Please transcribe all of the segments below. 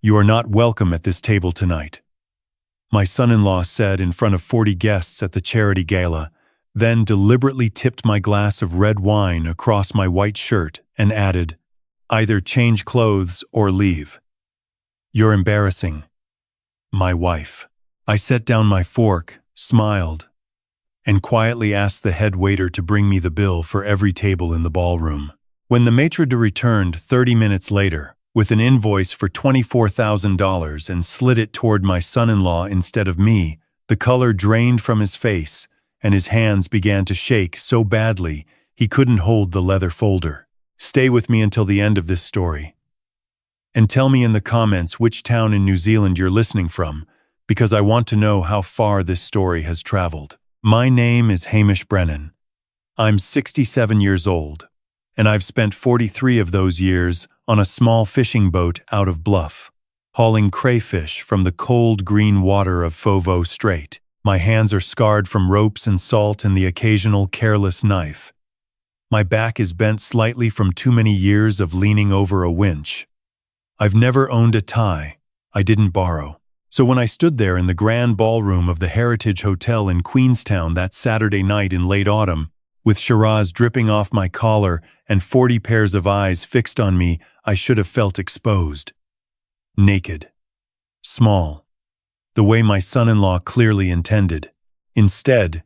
"You are not welcome at this table tonight," my son-in-law said in front of 40 guests at the charity gala, then deliberately tipped my glass of red wine across my white shirt and added, "Either change clothes or leave. You're embarrassing." My wife. I set down my fork, smiled, and quietly asked the head waiter to bring me the bill for every table in the ballroom. When the maitre d' returned 30 minutes later, with an invoice for $24,000 and slid it toward my son-in-law instead of me, the color drained from his face, and his hands began to shake so badly he couldn't hold the leather folder. Stay with me until the end of this story. And tell me in the comments which town in New Zealand you're listening from, because I want to know how far this story has traveled. My name is Hamish Brennan. I'm 67 years old, and I've spent 43 of those years on a small fishing boat out of Bluff, hauling crayfish from the cold green water of Foveaux Strait. My hands are scarred from ropes and salt and the occasional careless knife. My back is bent slightly from too many years of leaning over a winch. I've never owned a tie. I didn't borrow. So when I stood there in the grand ballroom of the Heritage Hotel in Queenstown that Saturday night in late autumn, with shiraz dripping off my collar and 40 pairs of eyes fixed on me, I should have felt exposed. Naked. Small. The way my son-in-law clearly intended. Instead,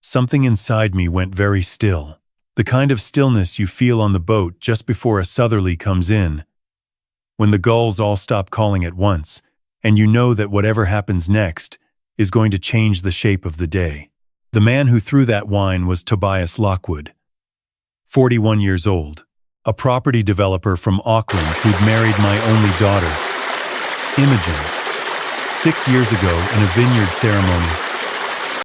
something inside me went very still. The kind of stillness you feel on the boat just before a southerly comes in, when the gulls all stop calling at once, and you know that whatever happens next is going to change the shape of the day. The man who threw that wine was Tobias Lockwood, 41 years old, a property developer from Auckland who'd married my only daughter, Imogen, 6 years ago in a vineyard ceremony.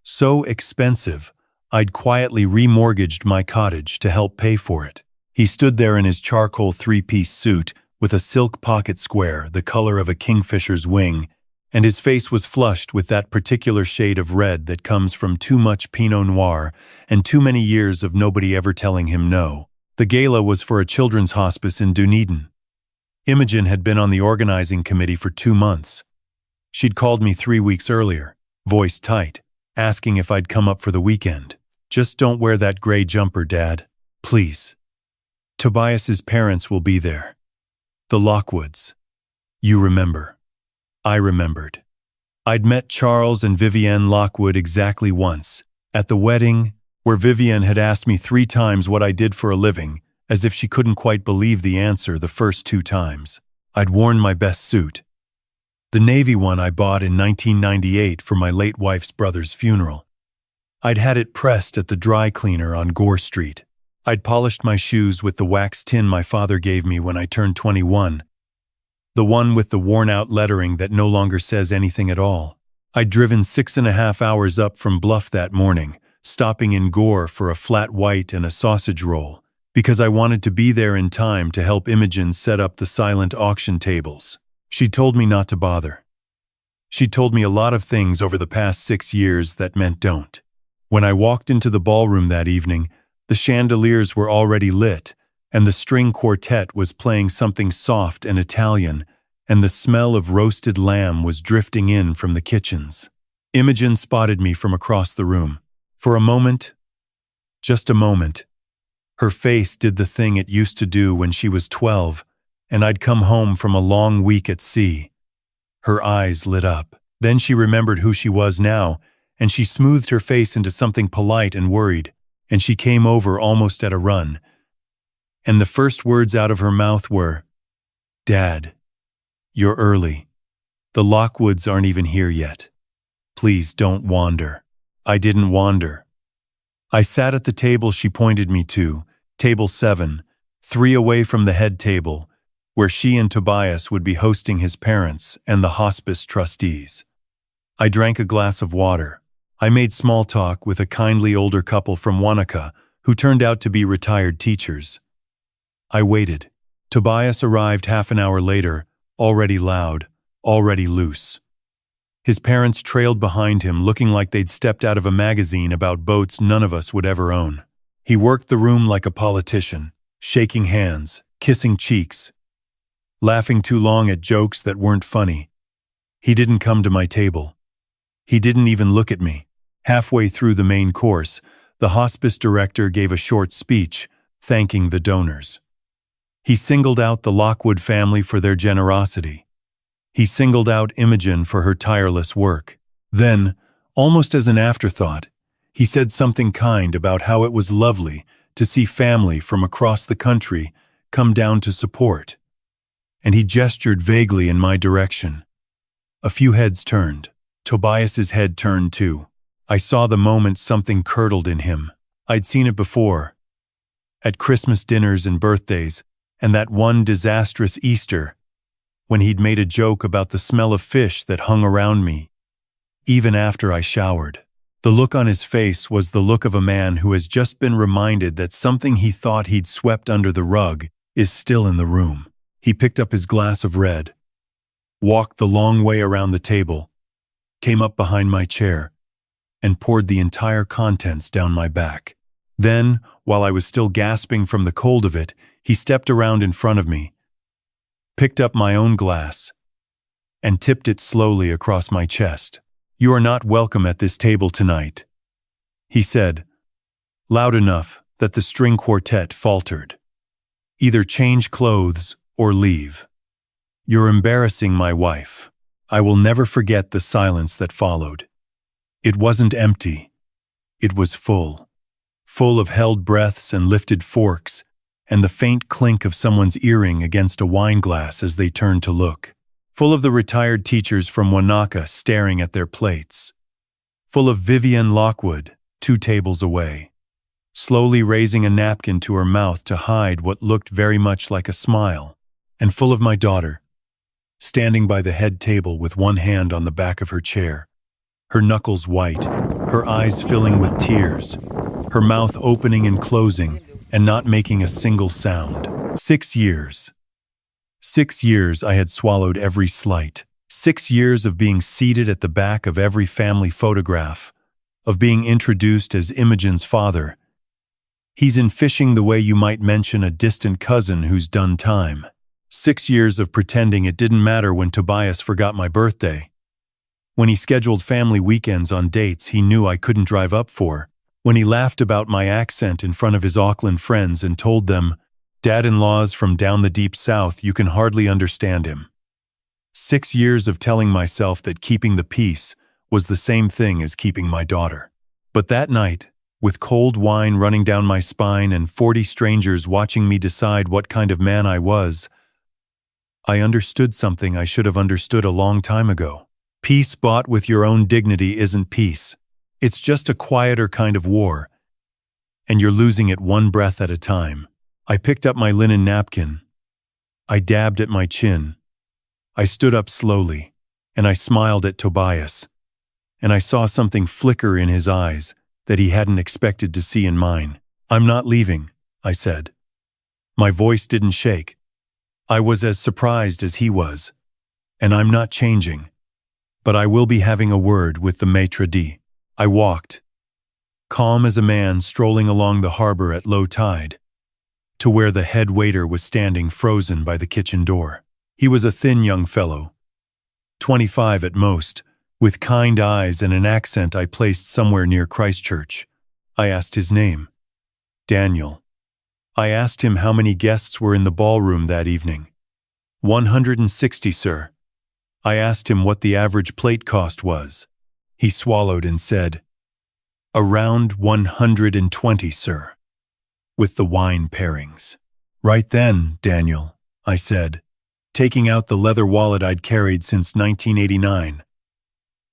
So expensive, I'd quietly remortgaged my cottage to help pay for it. He stood there in his charcoal three-piece suit, with a silk pocket square the color of a kingfisher's wing, and his face was flushed with that particular shade of red that comes from too much Pinot Noir and too many years of nobody ever telling him no. The gala was for a children's hospice in Dunedin. Imogen had been on the organizing committee for 2 months. She'd called me 3 weeks earlier, voice tight, asking if I'd come up for the weekend. "Just don't wear that gray jumper, Dad. Please. Tobias's parents will be there. The Lockwoods." You remember. I remembered. I'd met Charles and Vivienne Lockwood exactly once, at the wedding, where Vivienne had asked me 3 times what I did for a living, as if she couldn't quite believe the answer the first 2 times. I'd worn my best suit, the navy one I bought in 1998 for my late wife's brother's funeral. I'd had it pressed at the dry cleaner on Gore Street. I'd polished my shoes with the wax tin my father gave me when I turned 21, the one with the worn-out lettering that no longer says anything at all. I'd driven 6.5 hours up from Bluff that morning, stopping in Gore for a flat white and a sausage roll, because I wanted to be there in time to help Imogen set up the silent auction tables. She told me not to bother. She told me a lot of things over the past 6 years that meant don't. When I walked into the ballroom that evening, the chandeliers were already lit, and the string quartet was playing something soft and Italian, and the smell of roasted lamb was drifting in from the kitchens. Imogen spotted me from across the room. For a moment, just a moment, her face did the thing it used to do when she was 12, and I'd come home from a long week at sea. Her eyes lit up. Then she remembered who she was now, and she smoothed her face into something polite and worried, and she came over almost at a run. And the first words out of her mouth were, "Dad, you're early. The Lockwoods aren't even here yet. Please don't wander." I didn't wander. I sat at the table she pointed me to, table 7, 3 away from the head table, where she and Tobias would be hosting his parents and the hospice trustees. I drank a glass of water. I made small talk with a kindly older couple from Wanaka who turned out to be retired teachers. I waited. Tobias arrived half an hour later, already loud, already loose. His parents trailed behind him, looking like they'd stepped out of a magazine about boats none of us would ever own. He worked the room like a politician, shaking hands, kissing cheeks, laughing too long at jokes that weren't funny. He didn't come to my table. He didn't even look at me. Halfway through the main course, the hospice director gave a short speech, thanking the donors. He singled out the Lockwood family for their generosity. He singled out Imogen for her tireless work. Then, almost as an afterthought, he said something kind about how it was lovely to see family from across the country come down to support. And he gestured vaguely in my direction. A few heads turned. Tobias's head turned too. I saw the moment something curdled in him. I'd seen it before. At Christmas dinners and birthdays, and that one disastrous Easter, when he'd made a joke about the smell of fish that hung around me, even after I showered. The look on his face was the look of a man who has just been reminded that something he thought he'd swept under the rug is still in the room. He picked up his glass of red, walked the long way around the table, came up behind my chair, and poured the entire contents down my back. Then, while I was still gasping from the cold of it, he stepped around in front of me, picked up my own glass, and tipped it slowly across my chest. "You are not welcome at this table tonight," he said, loud enough that the string quartet faltered. "Either change clothes or leave. You're embarrassing my wife." I will never forget the silence that followed. It wasn't empty. It was full. Full of held breaths and lifted forks, and the faint clink of someone's earring against a wine glass as they turned to look. Full of the retired teachers from Wanaka staring at their plates. Full of Vivienne Lockwood, 2 tables away, slowly raising a napkin to her mouth to hide what looked very much like a smile. And full of my daughter, standing by the head table with one hand on the back of her chair, her knuckles white, her eyes filling with tears, her mouth opening and closing and not making a single sound. 6 years. 6 years I had swallowed every slight. 6 years of being seated at the back of every family photograph, of being introduced as Imogen's father. He's in fishing the way you might mention a distant cousin who's done time. 6 years of pretending it didn't matter when Tobias forgot my birthday. When he scheduled family weekends on dates he knew I couldn't drive up for. When he laughed about my accent in front of his Auckland friends and told them, "Dad-in-law's from down the deep south, you can hardly understand him." 6 years of telling myself that keeping the peace was the same thing as keeping my daughter. But that night, with cold wine running down my spine and 40 strangers watching me decide what kind of man I was, I understood something I should have understood a long time ago. Peace bought with your own dignity isn't peace. It's just a quieter kind of war, and you're losing it one breath at a time. I picked up my linen napkin. I dabbed at my chin. I stood up slowly, and I smiled at Tobias, and I saw something flicker in his eyes that he hadn't expected to see in mine. "I'm not leaving," I said. My voice didn't shake. I was as surprised as he was. "And I'm not changing. But I will be having a word with the maitre d'." I walked, calm as a man strolling along the harbor at low tide, to where the head waiter was standing frozen by the kitchen door. He was a thin young fellow, 25 at most, with kind eyes and an accent I placed somewhere near Christchurch. I asked his name. Daniel. I asked him how many guests were in the ballroom that evening. 160, sir. I asked him what the average plate cost was. He swallowed and said, "Around 120, sir, with the wine pairings." "Right then, Daniel," I said, taking out the leather wallet I'd carried since 1989.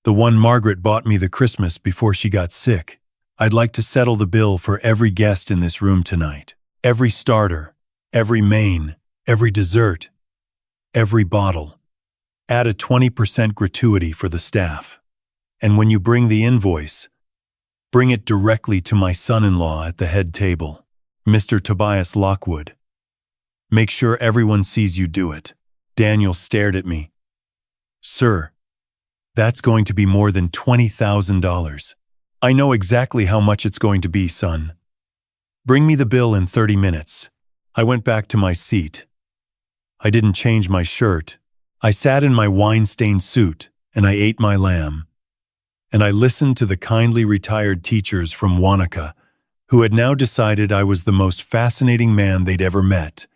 The one Margaret bought me the Christmas before she got sick. "I'd like to settle the bill for every guest in this room tonight. Every starter, every main, every dessert, every bottle. Add a 20% gratuity for the staff. And when you bring the invoice, bring it directly to my son-in-law at the head table, Mr. Tobias Lockwood. Make sure everyone sees you do it." Daniel stared at me. "Sir, that's going to be more than $20,000. I know exactly how much it's going to be, son. Bring me the bill in 30 minutes. I went back to my seat. I didn't change my shirt. I sat in my wine-stained suit, and I ate my lamb. And I listened to the kindly retired teachers from Wanaka, who had now decided I was the most fascinating man they'd ever met.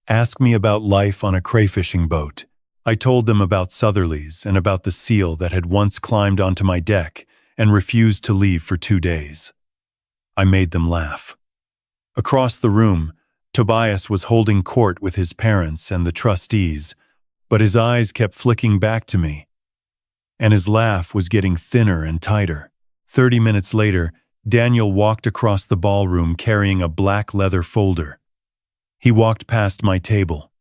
Ask me about life on a crayfishing boat. I told them about southerlies and about the seal that had once climbed onto my deck and refused to leave for 2 days. I made them laugh. Across the room, Tobias was holding court with his parents and the trustees, but his eyes kept flicking back to me, and his laugh was getting thinner and tighter. 30 minutes later, Daniel walked across the ballroom carrying a black leather folder. He walked past my table.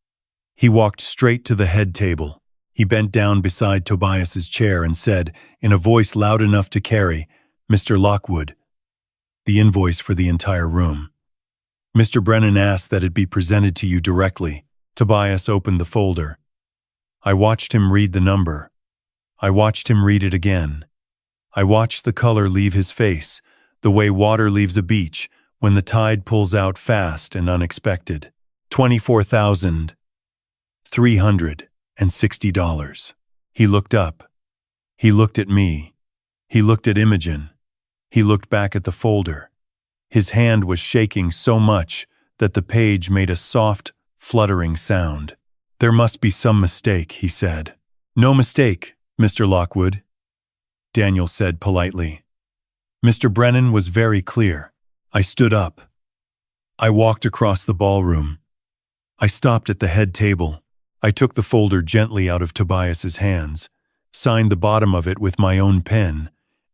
He walked straight to the head table. He bent down beside Tobias's chair and said, in a voice loud enough to carry, "Mr. Lockwood," the invoice for the entire room. "Mr. Brennan asked that it be presented to you directly." Tobias opened the folder. I watched him read the number. I watched him read it again. I watched the color leave his face, the way water leaves a beach when the tide pulls out fast and unexpected. $24,360. He looked up. He looked at me. He looked at Imogen. He looked back at the folder. His hand was shaking so much that the page made a soft, fluttering sound. "There must be some mistake," he said. "No mistake, Mr. Lockwood," Daniel said politely. Mr. Brennan was very clear. I stood up. I walked across the ballroom. I stopped at the head table. I took the folder gently out of Tobias's hands, signed the bottom of it with my own pen,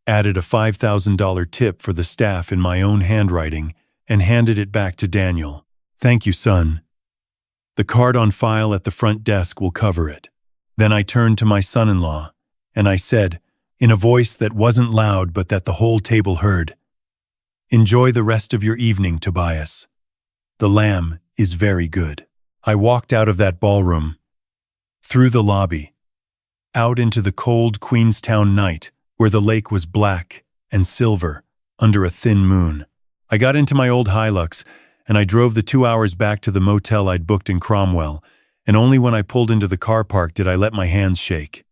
added a $5,000 tip for the staff in my own handwriting, and handed it back to Daniel. "Thank you, son. The card on file at the front desk will cover it." Then I turned to my son-in-law, and I said, in a voice that wasn't loud but that the whole table heard, "Enjoy the rest of your evening, Tobias. The lamb is very good." I walked out of that ballroom, through the lobby, out into the cold Queenstown night where the lake was black and silver under a thin moon. I got into my old Hilux, and I drove the 2 hours back to the motel I'd booked in Cromwell, and only when I pulled into the car park did I let my hands shake.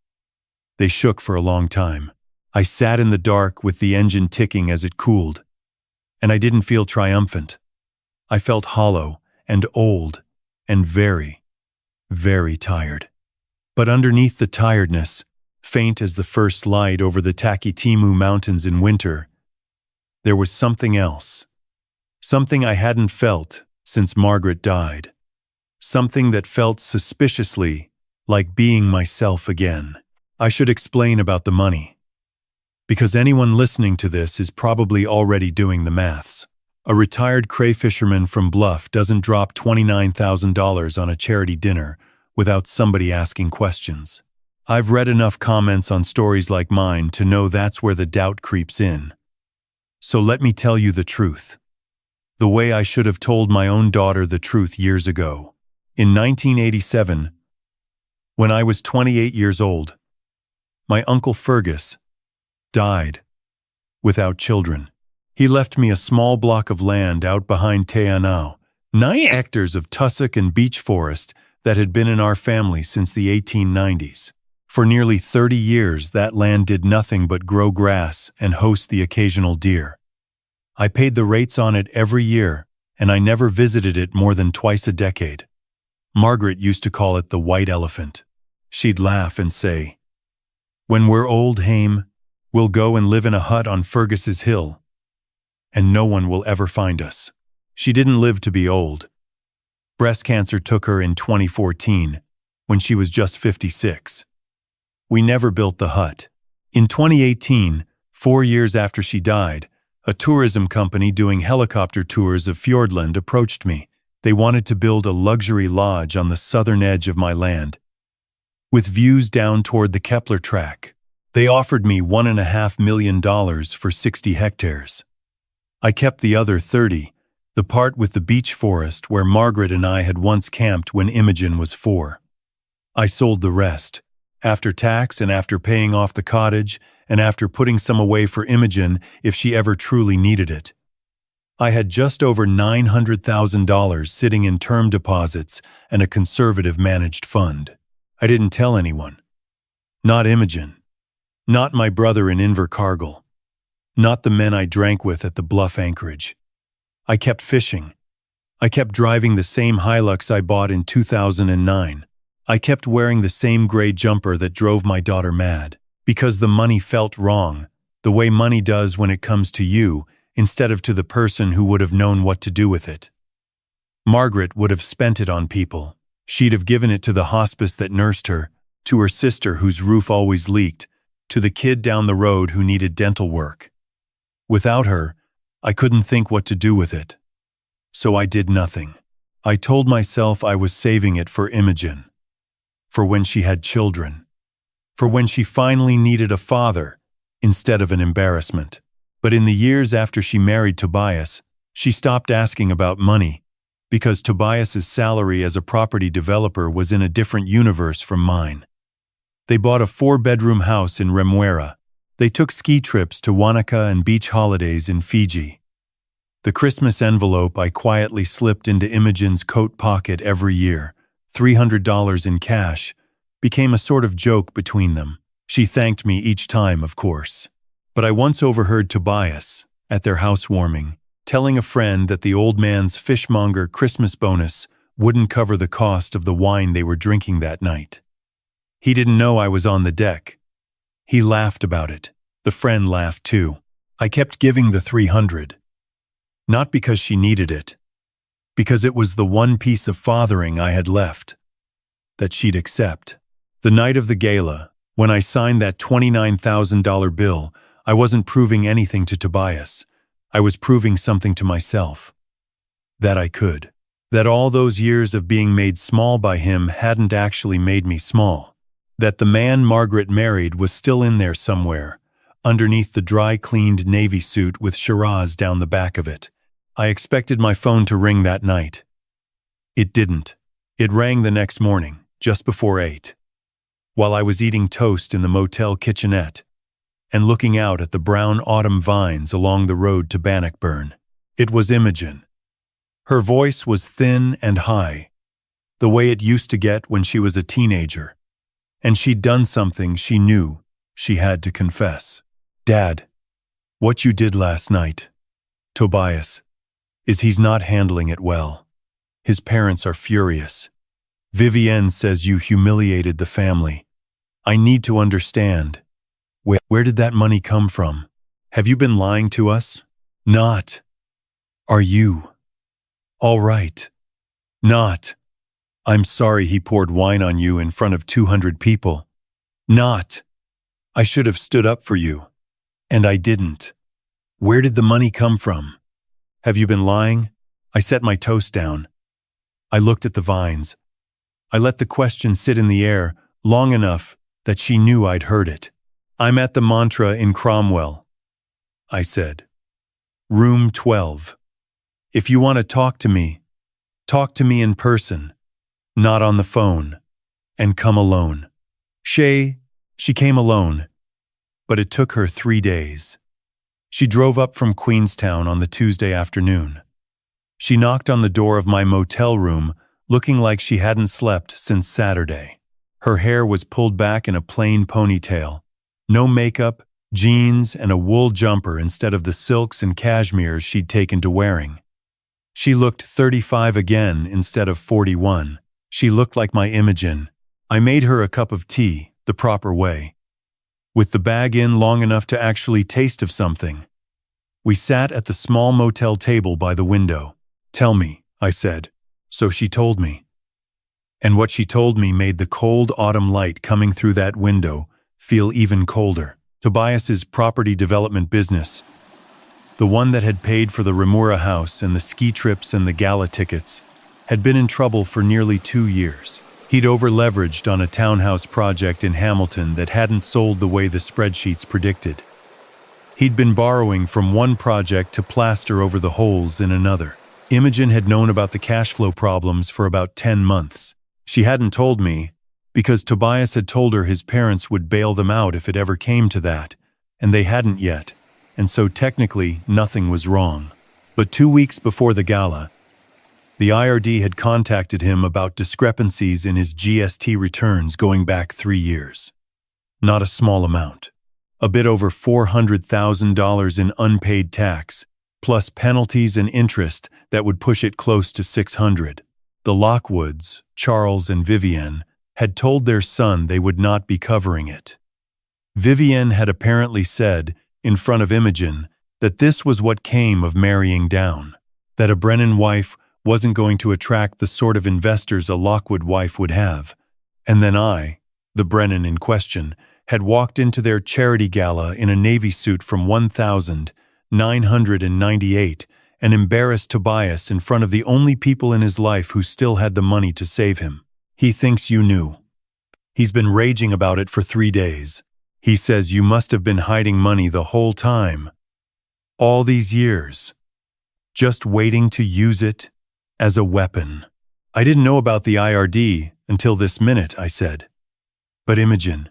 They shook for a long time. I sat in the dark with the engine ticking as it cooled, and I didn't feel triumphant. I felt hollow and old and very, very tired. But underneath the tiredness, faint as the first light over the Takitimu Mountains in winter, there was something else. Something I hadn't felt since Margaret died. Something that felt suspiciously like being myself again. I should explain about the money, because anyone listening to this is probably already doing the maths. A retired crayfisherman from Bluff doesn't drop $29,000 on a charity dinner without somebody asking questions. I've read enough comments on stories like mine to know that's where the doubt creeps in. So let me tell you the truth. The way I should have told my own daughter the truth years ago. In 1987, when I was 28 years old, my Uncle Fergus died without children. He left me a small block of land out behind Te Anau, 9 hectares of tussock and beech forest that had been in our family since the 1890s. For nearly 30 years, that land did nothing but grow grass and host the occasional deer. I paid the rates on it every year, and I never visited it more than twice a decade. Margaret used to call it the white elephant. She'd laugh and say, "When we're old, Haim, we'll go and live in a hut on Fergus's hill, and no one will ever find us." She didn't live to be old. Breast cancer took her in 2014, when she was just 56. We never built the hut. In 2018, 4 years after she died, a tourism company doing helicopter tours of Fiordland approached me. They wanted to build a luxury lodge on the southern edge of my land, with views down toward the Kepler track. They offered me $1.5 million for 60 hectares. I kept the other 30, the part with the beech forest where Margaret and I had once camped when Imogen was 4. I sold the rest, after tax and after paying off the cottage and after putting some away for Imogen if she ever truly needed it. I had just over $900,000 sitting in term deposits and a conservative managed fund. I didn't tell anyone. Not Imogen. Not my brother in Invercargill. Not the men I drank with at the Bluff anchorage. I kept fishing. I kept driving the same Hilux I bought in 2009. I kept wearing the same gray jumper that drove my daughter mad. Because the money felt wrong, the way money does when it comes to you, instead of to the person who would have known what to do with it. Margaret would have spent it on people. She'd have given it to the hospice that nursed her, to her sister whose roof always leaked, to the kid down the road who needed dental work. Without her, I couldn't think what to do with it. So I did nothing. I told myself I was saving it for Imogen. For when she had children. For when she finally needed a father, instead of an embarrassment. But in the years after she married Tobias, she stopped asking about money, because Tobias's salary as a property developer was in a different universe from mine. They bought a 4-bedroom house in Remuera. They took ski trips to Wanaka and beach holidays in Fiji. The Christmas envelope I quietly slipped into Imogen's coat pocket every year, $300 in cash, became a sort of joke between them. She thanked me each time, of course. But I once overheard Tobias, at their housewarming, telling a friend that the old man's fishmonger Christmas bonus wouldn't cover the cost of the wine they were drinking that night. He didn't know I was on the deck. He laughed about it. The friend laughed too. I kept giving the 300. Not because she needed it. Because it was the one piece of fathering I had left. That she'd accept. The night of the gala, when I signed that $29,000 bill, I wasn't proving anything to Tobias. I was proving something to myself. That I could. That all those years of being made small by him hadn't actually made me small. That the man Margaret married was still in there somewhere, underneath the dry-cleaned navy suit with shiraz down the back of it. I expected my phone to ring that night. It didn't. It rang the next morning, just before 8. While I was eating toast in the motel kitchenette and looking out at the brown autumn vines along the road to Bannockburn. It was Imogen. Her voice was thin and high, the way it used to get when she was a teenager. And she'd done something she knew she had to confess. "Dad, what you did last night, Tobias, is he's not handling it well. His parents are furious. Vivienne says you humiliated the family. I need to understand. Where did that money come from? Have you been lying to us? Not. Are you? All right. Not. I'm sorry he poured wine on you in front of 200 people. Not. I should have stood up for you. And I didn't. Where did the money come from? Have you been lying?" I set my toast down. I looked at the vines. I let the question sit in the air long enough that she knew I'd heard it. "I'm at the mantra in Cromwell," I said. "Room 12. If you want to talk to me in person, not on the phone, and come alone." She came alone, but it took her 3 days. She drove up from Queenstown on the Tuesday afternoon. She knocked on the door of my motel room, looking like she hadn't slept since Saturday. Her hair was pulled back in a plain ponytail. No makeup, jeans, and a wool jumper instead of the silks and cashmeres she'd taken to wearing. She looked 35 again instead of 41. She looked like my Imogen. I made her a cup of tea, the proper way, with the bag in long enough to actually taste of something. We sat at the small motel table by the window. "Tell me," I said. So she told me. And what she told me made the cold autumn light coming through that window feel even colder. Tobias's property development business, the one that had paid for the Remuera house and the ski trips and the gala tickets, had been in trouble for nearly 2 years. He'd over-leveraged on a townhouse project in Hamilton that hadn't sold the way the spreadsheets predicted. He'd been borrowing from one project to plaster over the holes in another. Imogen had known about the cash flow problems for about 10 months. She hadn't told me, because Tobias had told her his parents would bail them out if it ever came to that, and they hadn't yet, and so technically nothing was wrong. But 2 weeks before the gala, the IRD had contacted him about discrepancies in his GST returns going back 3 years. Not a small amount. A bit over $400,000 in unpaid tax, plus penalties and interest that would push it close to $600,000. The Lockwoods, Charles and Vivienne, had told their son they would not be covering it. Vivienne had apparently said, in front of Imogen, that this was what came of marrying down, that a Brennan wife wasn't going to attract the sort of investors a Lockwood wife would have. And then I, the Brennan in question, had walked into their charity gala in a navy suit from 1998 and embarrassed Tobias in front of the only people in his life who still had the money to save him. He thinks you knew. He's been raging about it for 3 days. He says you must have been hiding money the whole time. All these years. Just waiting to use it as a weapon. I didn't know about the IRD until this minute, I said. But Imogen.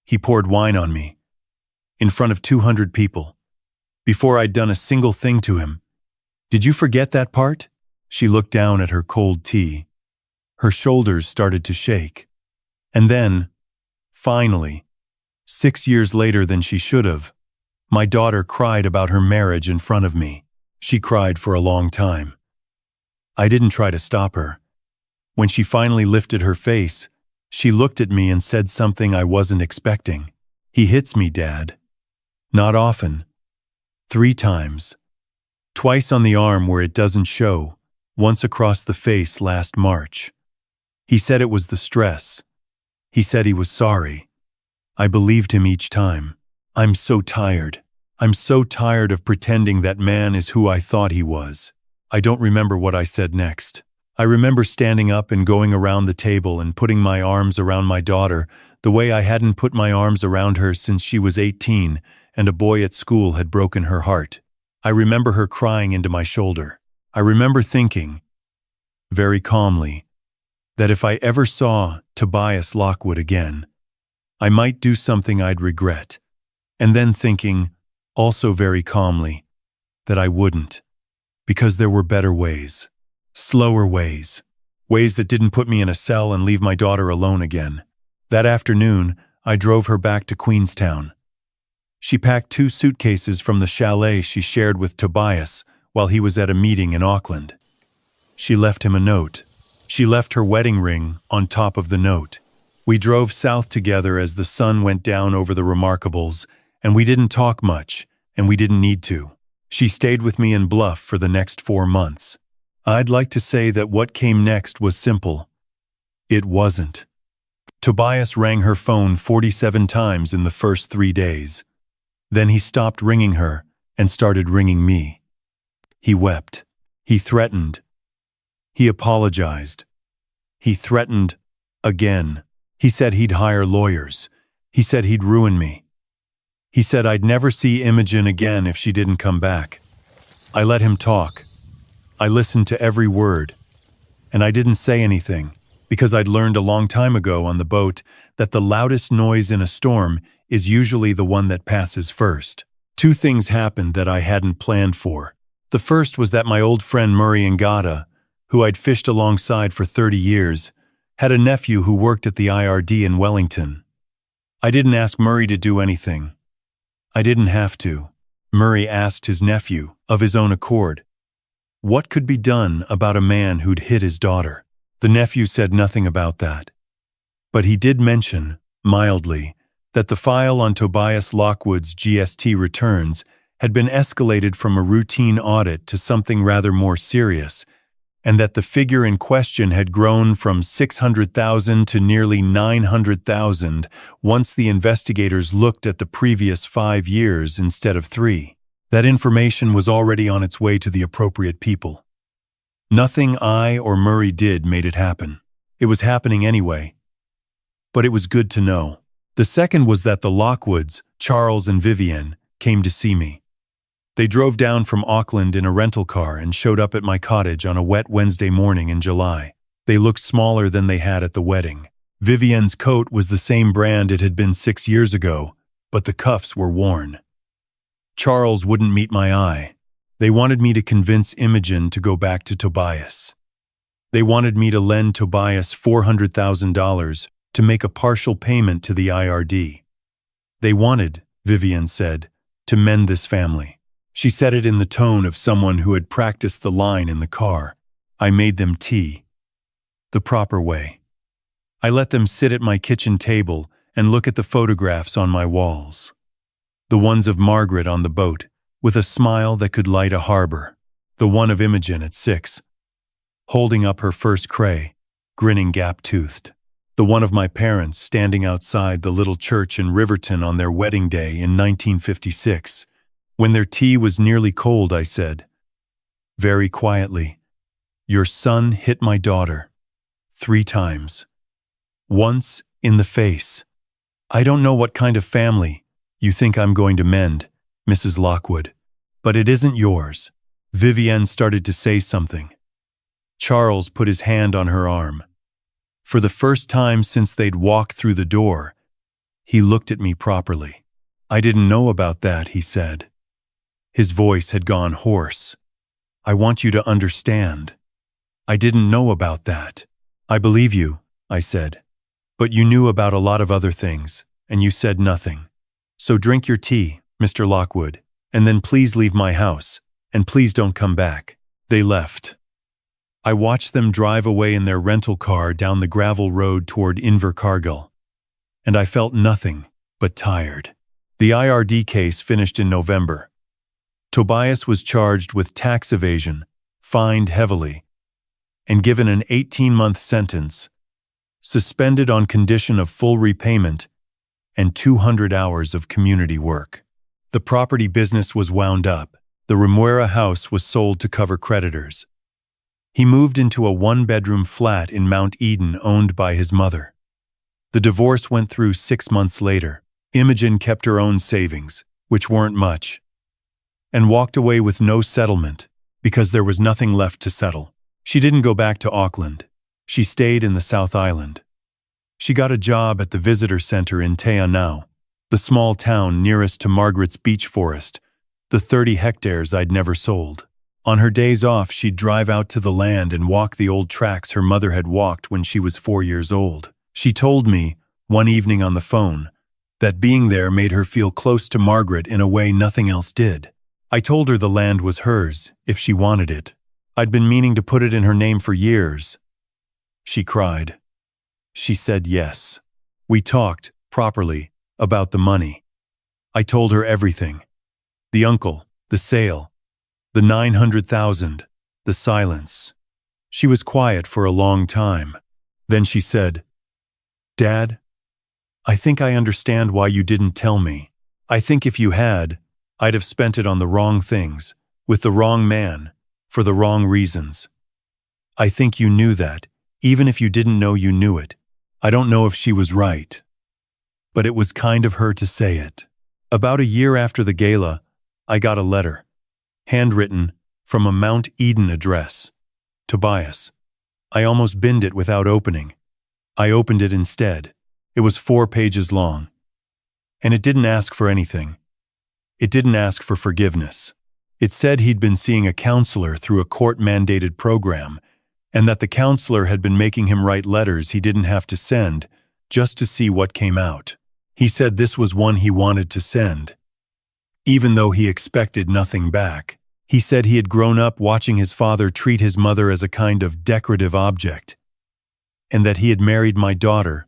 He poured wine on me. In front of 200 people. Before I'd done a single thing to him. Did you forget that part? She looked down at her cold tea. Her shoulders started to shake. And then, finally, 6 years later than she should have, my daughter cried about her marriage in front of me. She cried for a long time. I didn't try to stop her. When she finally lifted her face, she looked at me and said something I wasn't expecting. He hits me, Dad. Not often. 3 times. Twice on the arm where it doesn't show, once across the face last March. He said it was the stress. He said he was sorry. I believed him each time. I'm so tired. I'm so tired of pretending that man is who I thought he was. I don't remember what I said next. I remember standing up and going around the table and putting my arms around my daughter the way I hadn't put my arms around her since she was 18 and a boy at school had broken her heart. I remember her crying into my shoulder. I remember thinking, very calmly, that if I ever saw Tobias Lockwood again, I might do something I'd regret, and then thinking, also very calmly, that I wouldn't, because there were better ways, slower ways, ways that didn't put me in a cell and leave my daughter alone again. That afternoon, I drove her back to Queenstown. She packed 2 suitcases from the chalet she shared with Tobias while he was at a meeting in Auckland. She left him a note. She left her wedding ring on top of the note. We drove south together as the sun went down over the Remarkables, and we didn't talk much, and we didn't need to. She stayed with me in Bluff for the next 4 months. I'd like to say that what came next was simple. It wasn't. Tobias rang her phone 47 times in the first 3 days. Then he stopped ringing her and started ringing me. He wept. He threatened. He apologized. He threatened again. He said he'd hire lawyers. He said he'd ruin me. He said I'd never see Imogen again if she didn't come back. I let him talk. I listened to every word. And I didn't say anything, because I'd learned a long time ago on the boat that the loudest noise in a storm is usually the one that passes first. 2 things happened that I hadn't planned for. The first was that my old friend Murray Ngata, who I'd fished alongside for 30 years, had a nephew who worked at the IRD in Wellington. I didn't ask Murray to do anything. I didn't have to. Murray asked his nephew, of his own accord, what could be done about a man who'd hit his daughter. The nephew said nothing about that. But he did mention, mildly, that the file on Tobias Lockwood's GST returns had been escalated from a routine audit to something rather more serious, and that the figure in question had grown from 600,000 to nearly 900,000 once the investigators looked at the previous 5 years instead of 3. That information was already on its way to the appropriate people. Nothing I or Murray did made it happen. It was happening anyway. But it was good to know. The second was that the Lockwoods, Charles and Vivienne, came to see me. They drove down from Auckland in a rental car and showed up at my cottage on a wet Wednesday morning in July. They looked smaller than they had at the wedding. Vivienne's coat was the same brand it had been 6 years ago, but the cuffs were worn. Charles wouldn't meet my eye. They wanted me to convince Imogen to go back to Tobias. They wanted me to lend Tobias $400,000 to make a partial payment to the IRD. They wanted, Vivian said, to mend this family. She said it in the tone of someone who had practiced the line in the car. I made them tea. The proper way. I let them sit at my kitchen table and look at the photographs on my walls. The ones of Margaret on the boat, with a smile that could light a harbor. The one of Imogen at 6, holding up her first cray, grinning gap-toothed. The one of my parents standing outside the little church in Riverton on their wedding day in 1956. When their tea was nearly cold, I said, very quietly, "Your son hit my daughter 3 times. Once in the face. I don't know what kind of family you think I'm going to mend, Mrs. Lockwood, but it isn't yours." Vivienne started to say something. Charles put his hand on her arm. For the first time since they'd walked through the door, he looked at me properly. "I didn't know about that," he said. His voice had gone hoarse. "I want you to understand. I didn't know about that." "I believe you," I said. "But you knew about a lot of other things, and you said nothing. So drink your tea, Mr. Lockwood, and then please leave my house, and please don't come back." They left. I watched them drive away in their rental car down the gravel road toward Invercargill, and I felt nothing but tired. The IRD case finished in November. Tobias was charged with tax evasion, fined heavily, and given an 18-month sentence, suspended on condition of full repayment and 200 hours of community work. The property business was wound up. The Remuera house was sold to cover creditors. He moved into a 1-bedroom flat in Mount Eden owned by his mother. The divorce went through 6 months later. Imogen kept her own savings, which weren't much, and walked away with no settlement because there was nothing left to settle. She didn't go back to Auckland. She stayed in the South Island. She got a job at the visitor center in Te Anau, the small town nearest to Margaret's beech forest, the 30 hectares I'd never sold. On her days off, she'd drive out to the land and walk the old tracks her mother had walked when she was 4 years old. She told me, one evening on the phone, that being there made her feel close to Margaret in a way nothing else did. I told her the land was hers, if she wanted it. I'd been meaning to put it in her name for years. She cried. She said yes. We talked, properly, about the money. I told her everything. The uncle, the sale, the 900,000, the silence. She was quiet for a long time. Then she said, "Dad, I think I understand why you didn't tell me. I think if you had, I'd have spent it on the wrong things, with the wrong man, for the wrong reasons. I think you knew that, even if you didn't know you knew it. I don't know if she was right. But it was kind of her to say it." About a year after the gala, I got a letter, handwritten, from a Mount Eden address. Tobias. I almost binned it without opening. I opened it instead. It was 4 pages long. And it didn't ask for anything. It didn't ask for forgiveness. It said he'd been seeing a counselor through a court-mandated program, and that the counselor had been making him write letters he didn't have to send, just to see what came out. He said this was one he wanted to send, even though he expected nothing back. He said he had grown up watching his father treat his mother as a kind of decorative object, and that he had married my daughter,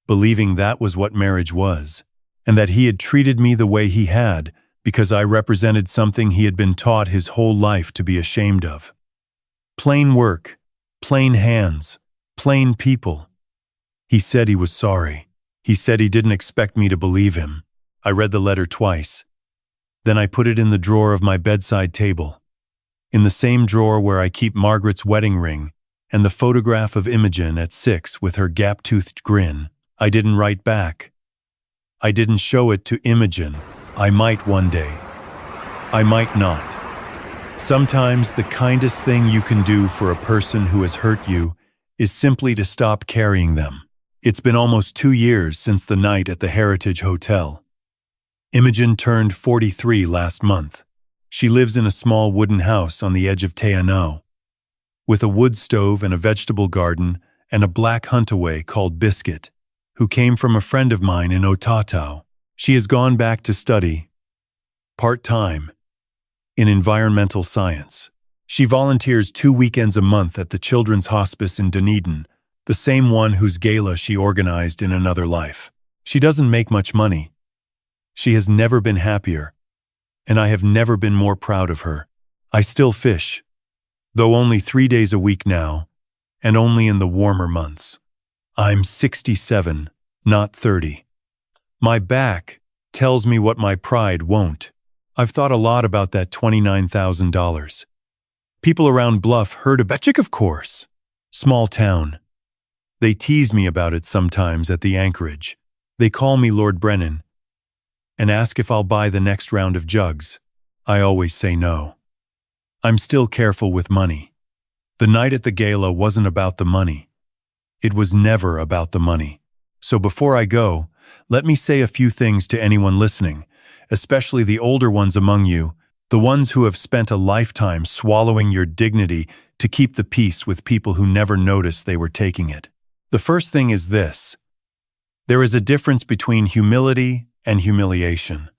believing that was what marriage was, and that he had treated me the way he had because I represented something he had been taught his whole life to be ashamed of. Plain work, plain hands, plain people. He said he was sorry. He said he didn't expect me to believe him. I read the letter twice. Then I put it in the drawer of my bedside table, in the same drawer where I keep Margaret's wedding ring and the photograph of Imogen at 6 with her gap-toothed grin. I didn't write back. I didn't show it to Imogen. I might one day. I might not. Sometimes the kindest thing you can do for a person who has hurt you is simply to stop carrying them. It's been almost 2 years since the night at the Heritage Hotel. Imogen turned 43 last month. She lives in a small wooden house on the edge of Te Anau, with a wood stove and a vegetable garden and a black huntaway called Biscuit, who came from a friend of mine in Otatau. She has gone back to study, part-time, in environmental science. She volunteers 2 weekends a month at the Children's Hospice in Dunedin, the same one whose gala she organized in another life. She doesn't make much money. She has never been happier, and I have never been more proud of her. I still fish, though only 3 days a week now, and only in the warmer months. I'm 67, not 30. My back tells me what my pride won't. I've thought a lot about that $29,000. People around Bluff heard about it, of course. Small town. They tease me about it sometimes at the anchorage. They call me Lord Brennan and ask if I'll buy the next round of jugs. I always say no. I'm still careful with money. The night at the gala wasn't about the money. It was never about the money. So before I go, let me say a few things to anyone listening, especially the older ones among you, the ones who have spent a lifetime swallowing your dignity to keep the peace with people who never noticed they were taking it. The first thing is this: there is a difference between humility and humiliation.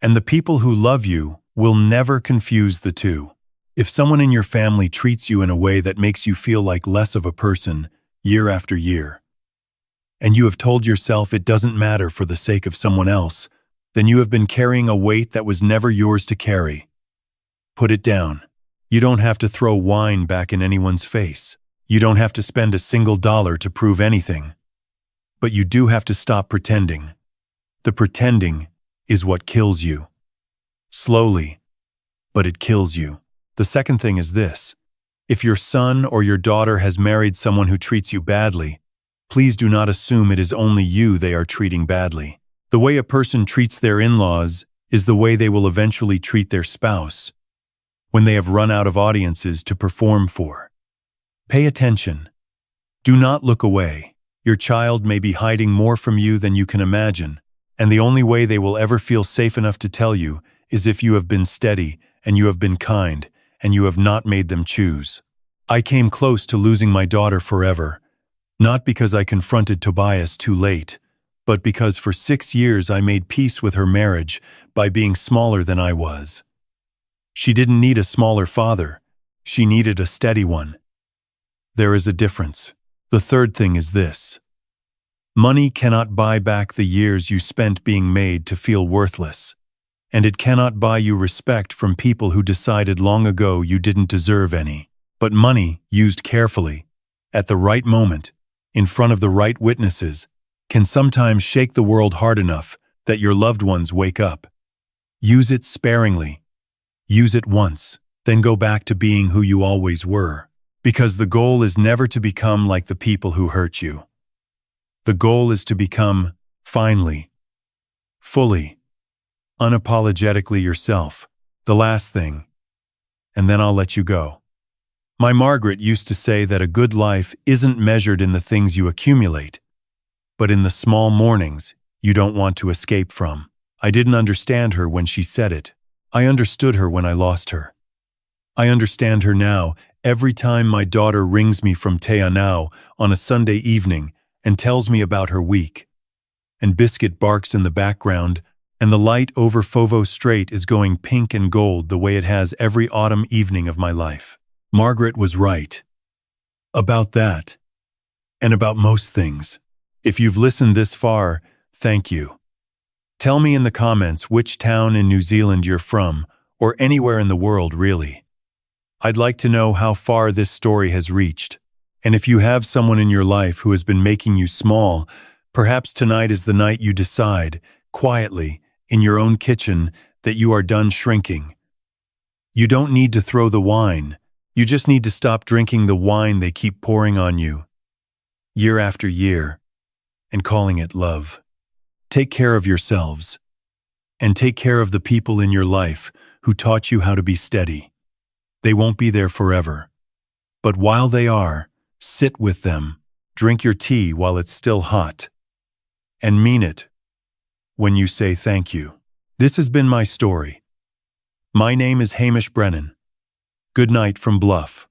And the people who love you will never confuse the two. If someone in your family treats you in a way that makes you feel like less of a person year after year, and you have told yourself it doesn't matter for the sake of someone else, then you have been carrying a weight that was never yours to carry. Put it down. You don't have to throw wine back in anyone's face. You don't have to spend a single dollar to prove anything. But you do have to stop pretending. The pretending is what kills you. Slowly, but it kills you. The second thing is this: if your son or your daughter has married someone who treats you badly, please do not assume it is only you they are treating badly. The way a person treats their in-laws is the way they will eventually treat their spouse when they have run out of audiences to perform for. Pay attention. Do not look away. Your child may be hiding more from you than you can imagine, and the only way they will ever feel safe enough to tell you is if you have been steady and you have been kind and you have not made them choose. I came close to losing my daughter forever, not because I confronted Tobias too late, but because for 6 years I made peace with her marriage by being smaller than I was. She didn't need a smaller father. She needed a steady one. There is a difference. The third thing is this: money cannot buy back the years you spent being made to feel worthless, and it cannot buy you respect from people who decided long ago you didn't deserve any. But money, used carefully, at the right moment, in front of the right witnesses, can sometimes shake the world hard enough that your loved ones wake up. Use it sparingly. Use it once, then go back to being who you always were. Because the goal is never to become like the people who hurt you. The goal is to become, finally, fully, unapologetically yourself. The last thing, and then I'll let you go. My Margaret used to say that a good life isn't measured in the things you accumulate, but in the small mornings you don't want to escape from. I didn't understand her when she said it. I understood her when I lost her. I understand her now every time my daughter rings me from Te Anau on a Sunday evening and tells me about her week. And Biscuit barks in the background, and the light over Fovo Strait is going pink and gold the way it has every autumn evening of my life. Margaret was right. About that. And about most things. If you've listened this far, thank you. Tell me in the comments which town in New Zealand you're from, or anywhere in the world really. I'd like to know how far this story has reached. And if you have someone in your life who has been making you small, perhaps tonight is the night you decide, quietly, in your own kitchen, that you are done shrinking. You don't need to throw the wine. You just need to stop drinking the wine they keep pouring on you, year after year, and calling it love. Take care of yourselves, and take care of the people in your life who taught you how to be steady. They won't be there forever. But while they are, sit with them, drink your tea while it's still hot, and mean it when you say thank you. This has been my story. My name is Hamish Brennan. Good night from Bluff.